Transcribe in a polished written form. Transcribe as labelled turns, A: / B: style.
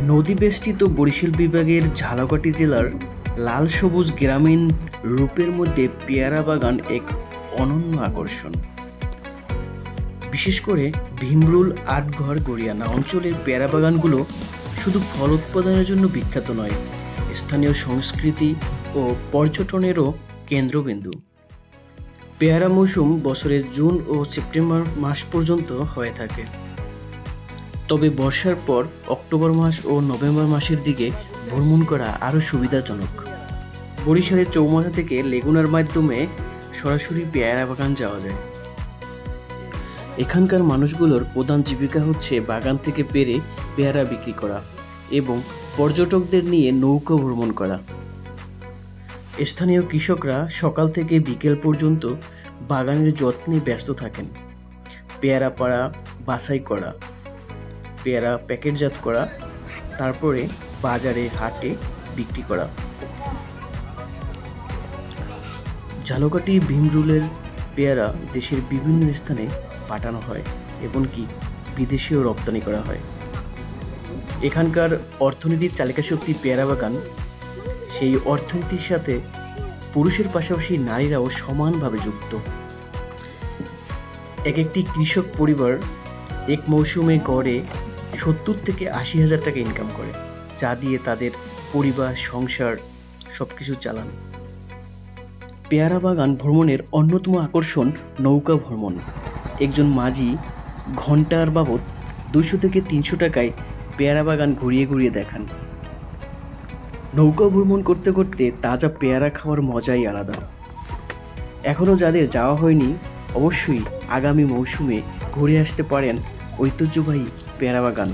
A: নদী বেষ্টিত বরিশাল বিভাগের ঝালকাঠি জেলার লাল সবুজ গ্রামীণ রূপের মধ্যে পেয়ারা বাগান এক অনন্য আকর্ষণ। বিশেষ করে ভীমরুল আটঘর গড়িয়ানা অঞ্চলের পেয়ারা বাগানগুলো শুধু ফল উৎপাদনের জন্য বিখ্যাত নয়, স্থানীয় সংস্কৃতি ও পর্যটনেরও কেন্দ্রবিন্দু। পেয়ারা মৌসুম বছরের জুন ও সেপ্টেম্বর মাস পর্যন্ত হয়ে থাকে, তবে বর্ষার পর অক্টোবর মাস ও নভেম্বর মাসের দিকে ভ্রমণ করা আরও সুবিধাজনক। বরিশালের চৌমাথা থেকে লেগুনার মাধ্যমে সরাসরি পেয়ারা বাগান যাওয়া যায়। এখানকার মানুষগুলোর প্রধান জীবিকা হচ্ছে বাগান থেকে পেরে পেয়ারা বিক্রি করা এবং পর্যটকদের নিয়ে নৌকা ভ্রমণ করা। স্থানীয় কৃষকরা সকাল থেকে বিকেল পর্যন্ত বাগানের যত্নে ব্যস্ত থাকেন। পেয়ারা পাড়া, বাছাই করা, পেয়ারা প্যাকেটজাত করা, তারপরে বাজারে হাটে বিক্রি করা। ঝালকাঠি ভীমরুলের পেয়ারা দেশের বিভিন্ন স্থানে পাঠানো হয়, এমনকি বিদেশেও রপ্তানি করা হয়। এখানকার অর্থনীতির চালিকা শক্তি পেয়ারা বাগান। সেই অর্থনীতির সাথে পুরুষের পাশাপাশি নারীরাও সমানভাবে যুক্ত। একটি কৃষক পরিবার এক মৌসুমে গড়ে 70 থেকে 80 হাজার টাকা ইনকাম করে, যা দিয়ে তাদের পরিবার, সংসার সবকিছু চালান। পেয়ারা বাগান ভ্রমণের অন্যতম আকর্ষণ নৌকা ভ্রমণ। একজন মাঝি ঘন্টার বাবদ 200 থেকে 300 টাকায় পেয়ারা বাগান ঘুরিয়ে ঘুরিয়ে দেখান। নৌকা ভ্রমণ করতে করতে তাজা পেয়ারা খাওয়ার মজাই আলাদা। এখনও যাদের যাওয়া হয়নি, অবশ্যই আগামী মৌসুমে ঘুরে আসতে পারেন ঐতিহ্যবাহী পেয়ারা বাগান।